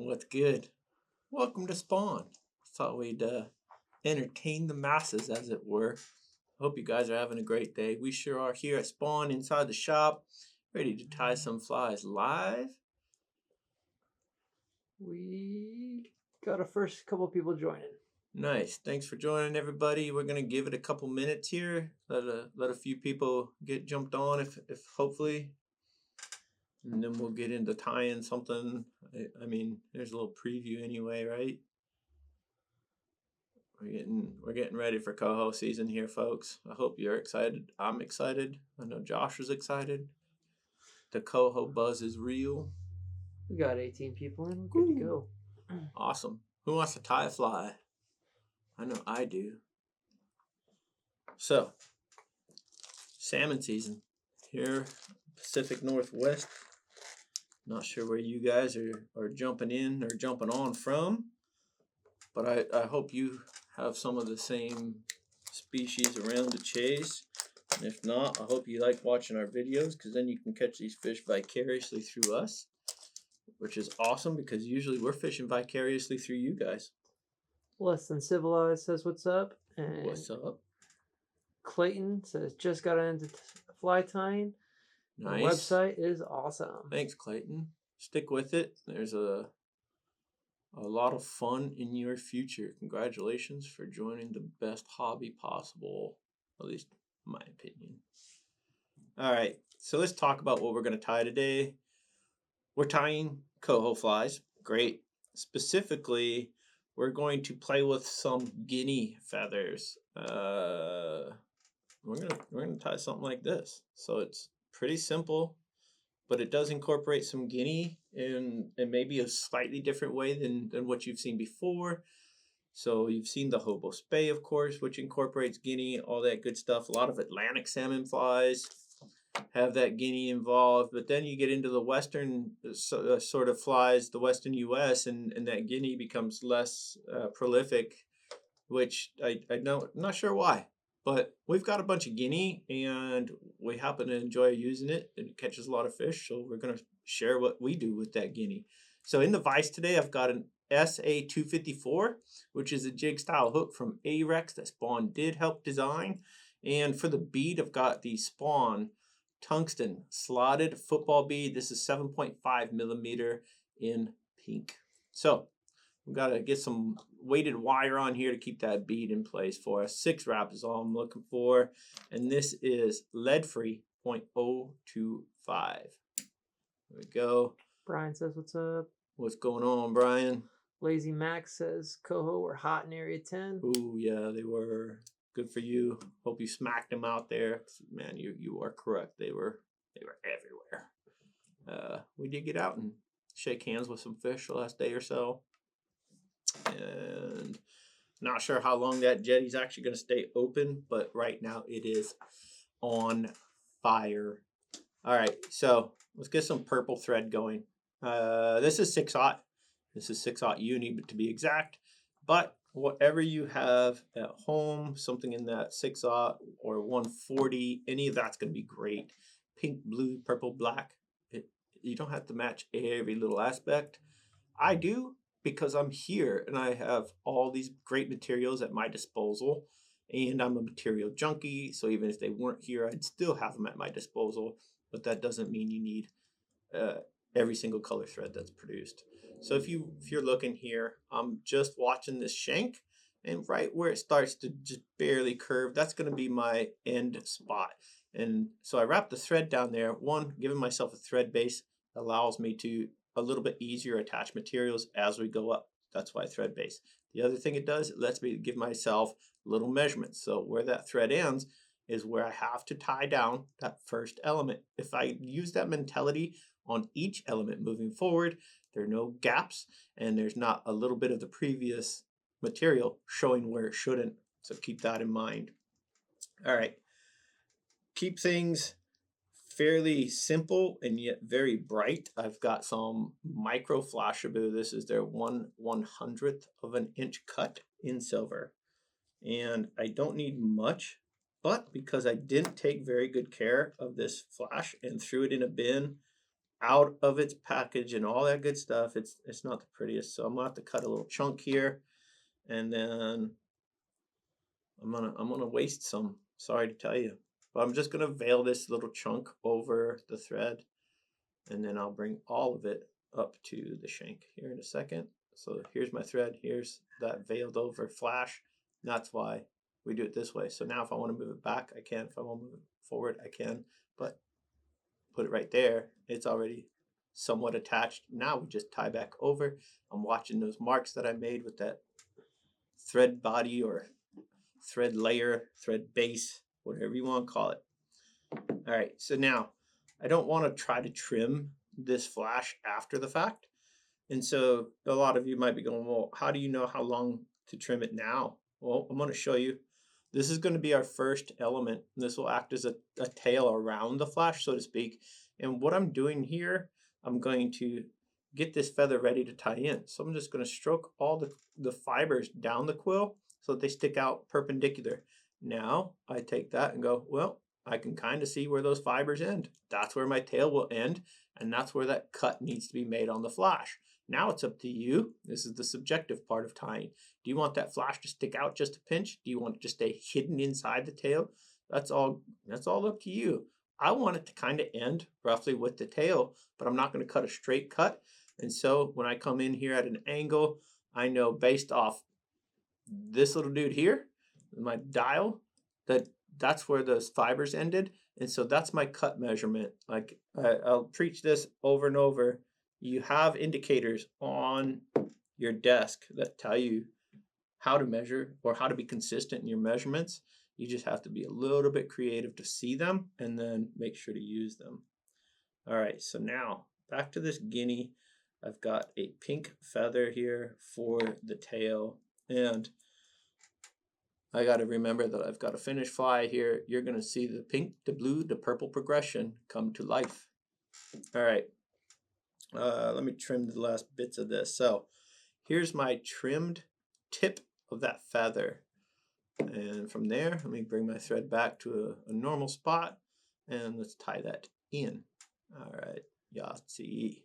What's good? Welcome to Spawn. Thought we'd entertain the masses, as it were. Hope you guys are having a great day. We sure are here at Spawn inside the shop, ready to tie some flies live. We got a first couple people joining. Nice. Thanks for joining, everybody. We're gonna give it a couple minutes here. Let a few people get jumped on, if hopefully, and then we'll get into tying something. I mean, there's a little preview anyway, right? We're getting ready for Coho season here, folks. I hope you're excited. I'm excited. I know Josh is excited. The Coho buzz is real. We got 18 people in. We're good to go. Awesome. Who wants to tie a fly? I know I do. So, salmon season here, Pacific Northwest. Not sure where you guys are jumping in or jumping on from, but I hope you have some of the same species around to chase. And if not, I hope you like watching our videos, because then you can catch these fish vicariously through us, which is awesome because usually we're fishing vicariously through you guys. Less Than Civilized says what's up. And what's up? Clayton says just got into fly tying. Nice. The website is awesome. Thanks, Clayton. Stick with it. There's a lot of fun in your future. Congratulations for joining the best hobby possible, at least in my opinion. All right, so let's talk about what we're going to tie today. We're tying coho flies. Great. Specifically, we're going to play with some guinea feathers. We're gonna tie something like this. So it's pretty simple, but it does incorporate some guinea in maybe a slightly different way than what you've seen before. So you've seen the hobo spay, of course, which incorporates guinea, all that good stuff. A lot of Atlantic salmon flies have that guinea involved, but then you get into the western sort of flies, the western US, and that guinea becomes less prolific, which I'm not sure why. But we've got a bunch of guinea, and we happen to enjoy using it, and it catches a lot of fish, so we're going to share what we do with that guinea. So in the vise today, I've got an SA254, which is a jig style hook from Ahrex that Spawn did help design. And for the bead, I've got the Spawn Tungsten slotted football bead. This is 7.5 millimeter in pink. So we've got to get some weighted wire on here to keep that bead in place for us. 6 wrap is all I'm looking for. And this is lead-free 0.025. There we go. Brian says what's up. What's going on, Brian? Lazy Max says Coho were hot in Area 10. Ooh, yeah, they were. Good for you. Hope you smacked them out there. Man, you are correct. They were everywhere. We did get out and shake hands with some fish the last day or so. And not sure how long that jetty's actually going to stay open, but right now it is on fire. All right, so let's get some purple thread going. This is 6/0. This is 6/0 uni, but to be exact. But whatever you have at home, something in that 6/0 or 140, any of that's going to be great. Pink, blue, purple, black. You don't have to match every little aspect. I do, because I'm here and I have all these great materials at my disposal, and I'm a material junkie, so even if they weren't here, I'd still have them at my disposal. But that doesn't mean you need every single color thread that's produced. So if you're looking here, I'm just watching this shank, and right where it starts to just barely curve, that's going to be my end spot. And so I wrap the thread down there. One, giving myself a thread base allows me to a little bit easier attach materials as we go up. That's why thread base. The other thing it does, it lets me give myself little measurements. So where that thread ends is where I have to tie down that first element. If I use that mentality on each element moving forward, there are no gaps, and there's not a little bit of the previous material showing where it shouldn't. So keep that in mind. All right. Keep things fairly simple and yet very bright. I've got some micro Flashabou. This is their 1/100th of an inch cut in silver. And I don't need much, but because I didn't take very good care of this flash and threw it in a bin, out of its package and all that good stuff, it's not the prettiest. So I'm gonna have to cut a little chunk here, and then I'm gonna waste some. Sorry to tell you, but I'm just gonna veil this little chunk over the thread, and then I'll bring all of it up to the shank here in a second. So here's my thread. Here's that veiled over flash. And that's why we do it this way. So now if I want to move it back, I can. If I want to move it forward, I can. But put it right there, it's already somewhat attached. Now we just tie back over. I'm watching those marks that I made with that thread body or thread layer, thread base, whatever you want to call it. All right, so now I don't want to try to trim this flash after the fact. And so a lot of you might be going, well, how do you know how long to trim it now? Well, I'm going to show you. This is going to be our first element. This will act as a tail around the flash, so to speak. And what I'm doing here, I'm going to get this feather ready to tie in. So I'm just going to stroke all the fibers down the quill so that they stick out perpendicular. Now I take that and go, well, I can kind of see where those fibers end. That's where my tail will end, and that's where that cut needs to be made on the flash. Now it's up to you. This is the subjective part of tying. Do you want that flash to stick out just a pinch? Do you want it to stay hidden inside the tail? That's all up to you. I want it to kind of end roughly with the tail, but I'm not going to cut a straight cut. And so when I come in here at an angle, I know based off this little dude here, my dial, that's where those fibers ended. And so that's my cut measurement. Like I'll preach this over and over. You have indicators on your desk that tell you how to measure or how to be consistent in your measurements. You just have to be a little bit creative to see them and then make sure to use them. All right, so now back to this guinea. I've got a pink feather here for the tail, and I got to remember that I've got a finished fly here. You're going to see the pink, the blue, the purple progression come to life. All right. Let me trim the last bits of this. So here's my trimmed tip of that feather. And from there, let me bring my thread back to a normal spot, and let's tie that in. All right, Yahtzee.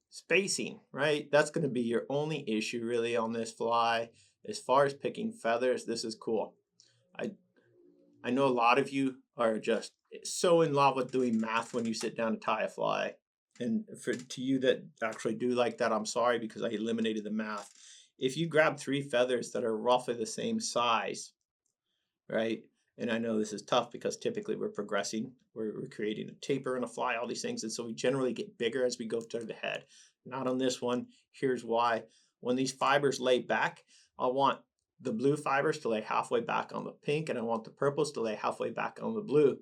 Spacing, right? That's going to be your only issue really on this fly. As far as picking feathers, this is cool. I know a lot of you are just so in love with doing math when you sit down to tie a fly. And to you that actually do like that, I'm sorry because I eliminated the math. If you grab 3 feathers that are roughly the same size, right? And I know this is tough because typically we're progressing. We're creating a taper and a fly, all these things. And so we generally get bigger as we go to the head. Not on this one. Here's why. When these fibers lay back, I want the blue fibers to lay halfway back on the pink, and I want the purples to lay halfway back on the blue.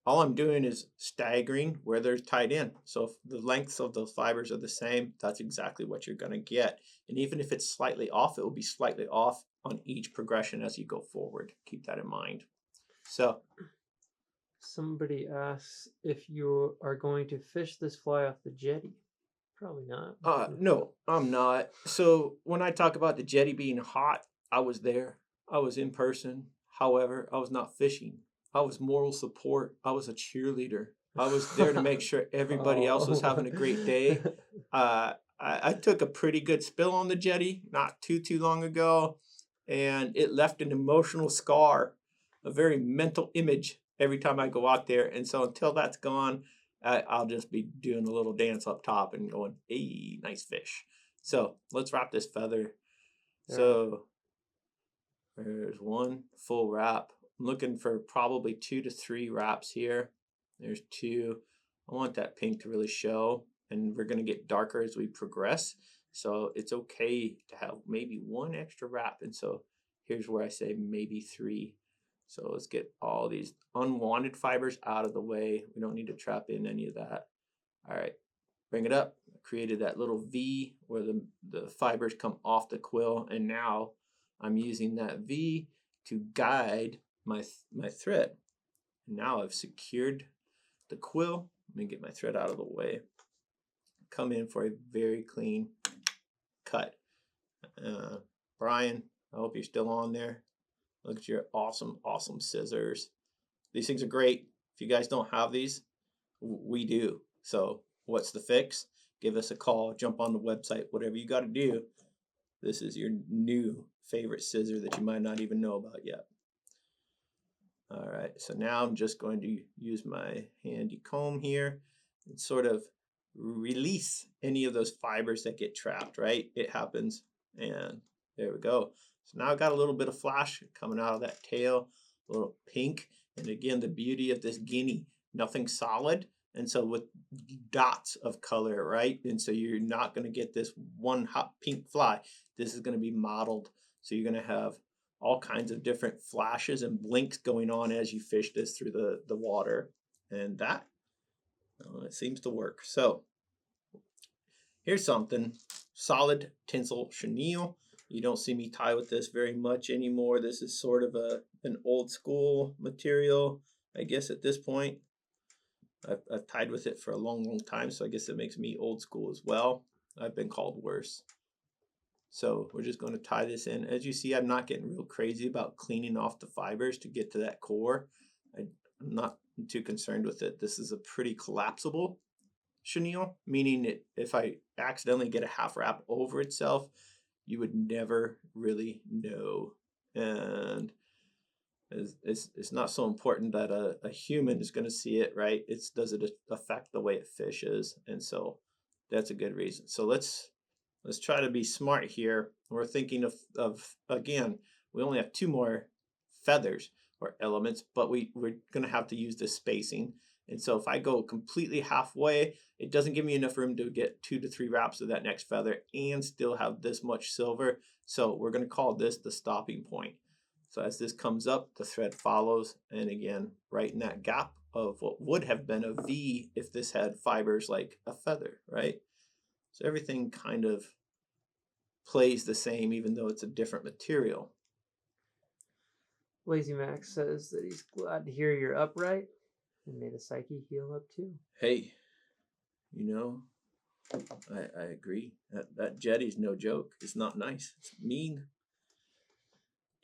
All I'm doing is staggering where they're tied in. So if the lengths of the fibers are the same, that's exactly what you're going to get. And even if it's slightly off, it will be slightly off on each progression as you go forward. Keep that in mind. So somebody asks if you are going to fish this fly off the jetty. Probably not. No, I'm not. So when I talk about the jetty being hot, I was there. I was in person. However, I was not fishing. I was moral support. I was a cheerleader. I was there to make sure everybody else was having a great day. I took a pretty good spill on the jetty not too long ago, and it left an emotional scar, a very mental image every time I go out there. And so until that's gone, I'll just be doing a little dance up top and going, hey, nice fish. So let's wrap this feather. So there's one full wrap. I'm looking for probably 2 to 3 wraps here. There's 2. I want that pink to really show, and we're going to get darker as we progress. So it's okay to have maybe 1 extra wrap. And so here's where I say maybe 3. So let's get all these unwanted fibers out of the way. We don't need to trap in any of that. All right, bring it up. I created that little V where the fibers come off the quill, and now I'm using that V to guide my thread. Now I've secured the quill. Let me get my thread out of the way. Come in for a very clean cut. Brian, I hope you're still on there. Look at your awesome, awesome scissors. These things are great. If you guys don't have these, we do. So what's the fix, give us a call, jump on the website, whatever you got to do. This is your new favorite scissor that you might not even know about yet. All right, so now I'm just going to use my handy comb here and sort of release any of those fibers that get trapped, right? It happens, and there we go. So now I've got a little bit of flash coming out of that tail, a little pink. And again, the beauty of this guinea, nothing solid. And so with dots of color, right? And so you're not going to get this one hot pink fly. This is going to be mottled. So you're going to have all kinds of different flashes and blinks going on as you fish this through the water. And that, it seems to work. So here's something, solid tinsel chenille. You don't see me tie with this very much anymore. This is sort of an old school material, I guess, at this point. I've tied with it for a long, long time, so I guess it makes me old school as well. I've been called worse. So we're just going to tie this in. As you see, I'm not getting real crazy about cleaning off the fibers to get to that core. I'm not too concerned with it. This is a pretty collapsible chenille, meaning that if I accidentally get a half wrap over itself, you would never really know. And it's not so important that a human is going to see it, right? Does it affect the way it fishes? And so that's a good reason. So let's try to be smart here. We're thinking of again, we only have 2 more feathers or elements, but we're going to have to use this spacing. And so if I go completely halfway, it doesn't give me enough room to get 2 to 3 wraps of that next feather and still have this much silver. So we're going to call this the stopping point. So as this comes up, the thread follows. And again, right in that gap of what would have been a V if this had fibers like a feather, right? So everything kind of plays the same, even though it's a different material. Lazy Max says that he's glad to hear you're upright, and may the psyche heal up too. Hey, I agree. That jetty's no joke. It's not nice. It's mean.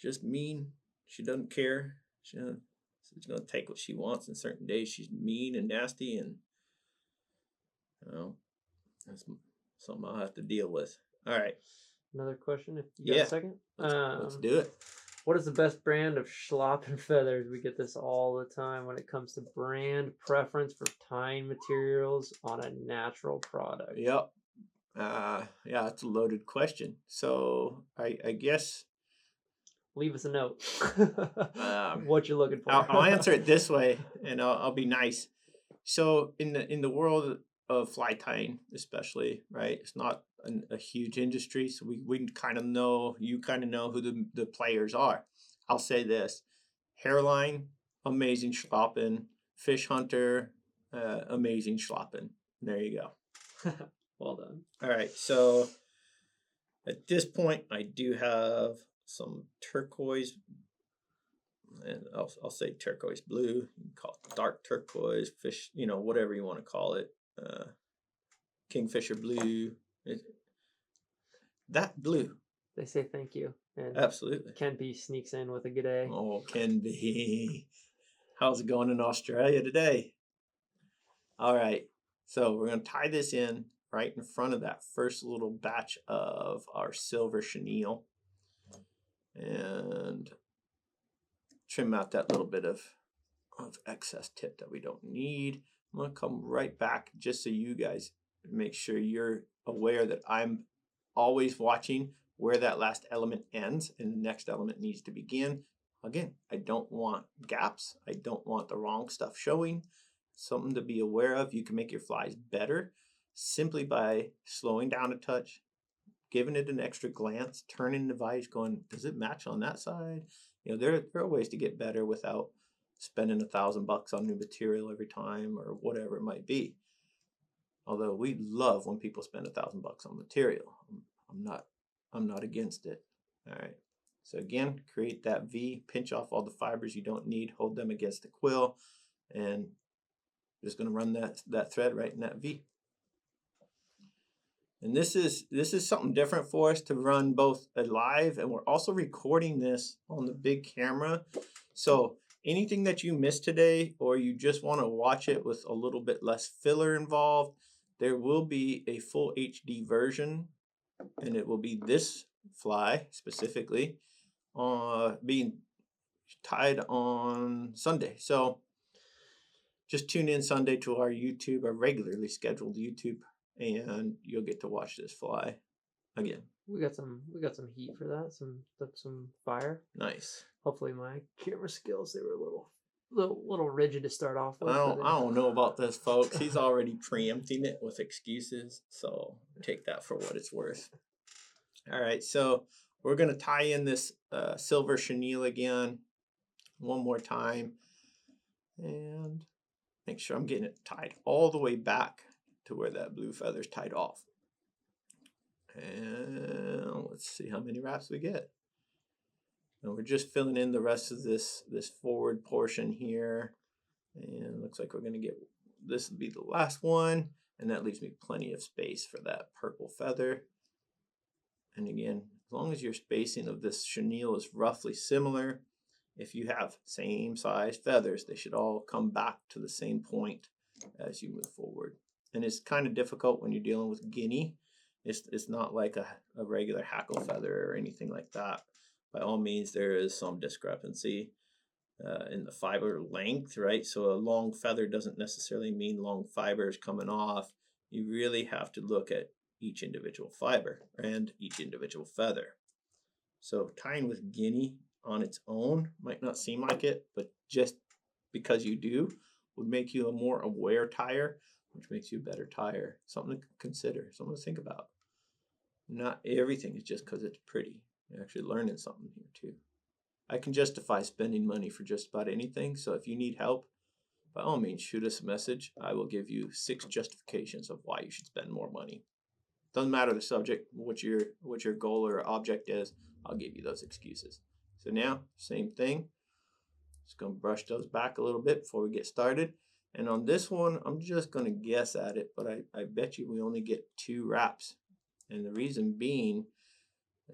Just mean. She doesn't care. She's going to take what she wants. And certain days she's mean and nasty, and that's something I'll have to deal with. All right. Another question, if you got a second. Let's do it. What is the best brand of schlop and feathers? We get this all the time when it comes to brand preference for tying materials on a natural product. Yep. Yeah, that's a loaded question. So I guess leave us a note. What you're looking for. I'll answer it this way, and I'll be nice. So in the world of fly tying, especially, right? It's not a huge industry, so we kind of know, you kind of know who the players are. I'll say this: Hairline, amazing schloppen; Fish Hunter, amazing schloppen. There you go. Well done. All right, so at this point, I do have some turquoise, and I'll say turquoise blue. You can call it dark turquoise, fish, whatever you want to call it. Kingfisher blue. That blue. They say thank you. And absolutely. Ken B sneaks in with a good day. Oh, Ken B. How's it going in Australia today? All right. So we're going to tie this in right in front of that first little batch of our silver chenille. And trim out that little bit of excess tip that we don't need. I'm going to come right back just so you guys make sure you're aware that I'm always watching where that last element ends and the next element needs to begin. Again, I don't want gaps. I don't want the wrong stuff showing. Something to be aware of. You can make your flies better simply by slowing down a touch, giving it an extra glance, turning the vise, going, does it match on that side? There are ways to get better without spending $1,000 on new material every time or whatever it might be. Although we love when people spend $1,000 on material. I'm not against it. All right. So again, create that V, pinch off all the fibers you don't need, hold them against the quill, and I'm just going to run that thread right in that V. And this is something different for us to run both live, and we're also recording this on the big camera. So anything that you missed today, or you just want to watch it with a little bit less filler involved, there will be a full HD version, and it will be this fly specifically being tied on Sunday. So just tune in Sunday to our YouTube, our regularly scheduled YouTube, and you'll get to watch this fly again. We got some heat for that. Some fire. Nice. Hopefully my camera skills, they were a little rigid to start off with. I don't know about this, folks. He's already preempting it with excuses, so take that for what it's worth. All right, so we're gonna tie in this silver chenille again one more time, and make sure I'm getting it tied all the way back to where that blue feather's tied off. And let's see how many wraps we get. And we're just filling in the rest of this forward portion here. And it looks like we're going to get, this will be the last one. And that leaves me plenty of space for that purple feather. And again, as long as your spacing of this chenille is roughly similar, if you have same size feathers, they should all come back to the same point as you move forward. And it's kind of difficult when you're dealing with Guinea. It's not like a regular hackle feather or anything like that. By all means, there is some discrepancy in the fiber length, right? So a long feather doesn't necessarily mean long fibers coming off. You really have to look at each individual fiber and each individual feather. So tying with Guinea on its own might not seem like it, but just because you do would make you a more aware tyer, which makes you a better tyer. Something to consider, something to think about. Not everything is just because it's pretty. You're actually learning something here too. I can justify spending money for just about anything, so if you need help, by all means, shoot us a message. I will give you 6 justifications of why you should spend more money. Doesn't matter the subject, what your goal or object is, I'll give you those excuses. So now, same thing. Just gonna brush those back a little bit before we get started. And on this one, I'm just gonna guess at it, but I bet you we only get 2 wraps. And the reason being,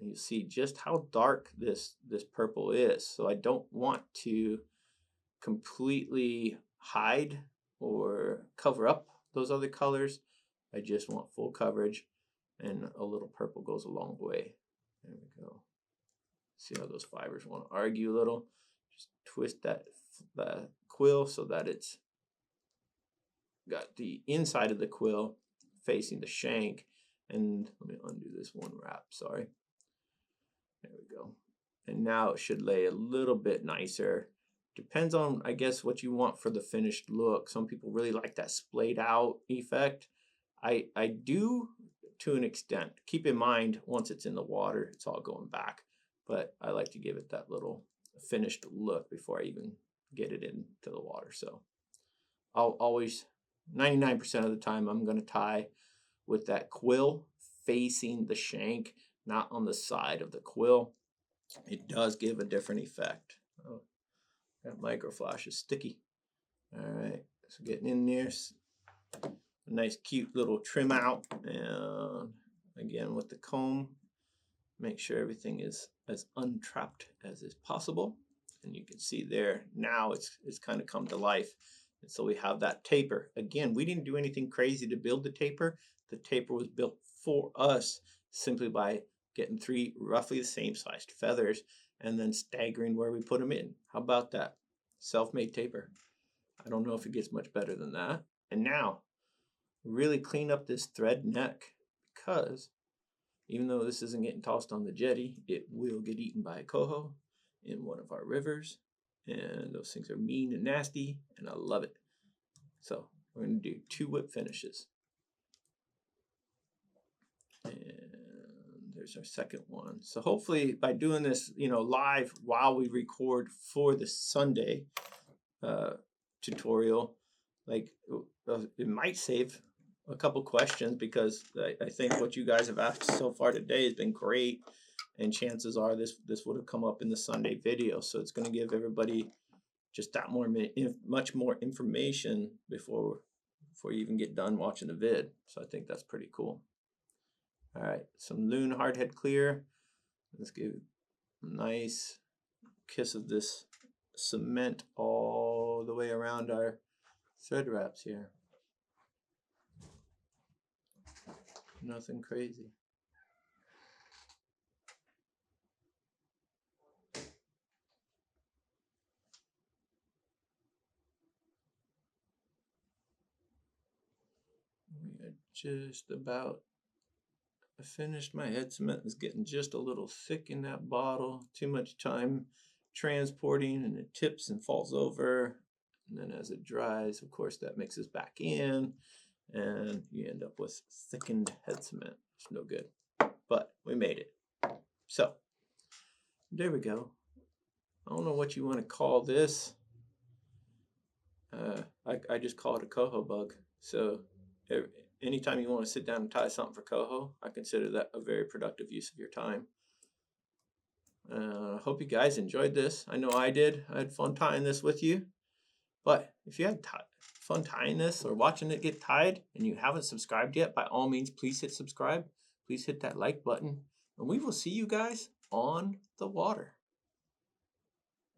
you see just how dark this purple is. So I don't want to completely hide or cover up those other colors. I just want full coverage, and a little purple goes a long way. There we go. See how those fibers want to argue a little. Just twist that quill so that it's got the inside of the quill facing the shank. And let me undo this one wrap, sorry. There we go. And now it should lay a little bit nicer. Depends on, I guess, what you want for the finished look. Some people really like that splayed out effect. I do to an extent. Keep in mind, once it's in the water, it's all going back. But I like to give it that little finished look before I even get it into the water. So I'll always, 99% of the time, I'm going to tie with that quill facing the shank, not on the side of the quill. It does give a different effect. Oh, that micro flash is sticky. All right, so getting in there, a nice cute little trim out, and again with the comb, make sure everything is as untrapped as is possible. And you can see there now it's kind of come to life. And so we have that taper. Again, we didn't do anything crazy to build the taper. The taper was built for us simply by getting 3 roughly the same sized feathers and then staggering where we put them in. How about that? Self-made taper. I don't know if it gets much better than that. And now, really clean up this thread neck, because even though this isn't getting tossed on the jetty, it will get eaten by a coho in one of our rivers. And those things are mean and nasty, and I love it. So we're going to do 2 whip finishes. And there's our second one. So hopefully by doing this, live while we record for the Sunday tutorial, like it might save a couple questions, because I think what you guys have asked so far today has been great, and chances are this would have come up in the Sunday video. So it's going to give everybody just that much more information before you even get done watching the vid. So I think that's pretty cool. All right, some Loon hardhead clear. Let's give a nice kiss of this cement all the way around our thread wraps here. Nothing crazy. We are just about finished. My head cement is getting just a little thick in that bottle. Too much time transporting, and it tips and falls over. And then as it dries, of course, that mixes back in, and you end up with thickened head cement. It's no good, but we made it. So there we go. I don't know what you want to call this. I just call it a coho bug. So anytime you want to sit down and tie something for coho, I consider that a very productive use of your time. I hope you guys enjoyed this. I know I did. I had fun tying this with you. But if you had fun tying this or watching it get tied and you haven't subscribed yet, by all means, please hit subscribe. Please hit that like button. And we will see you guys on the water.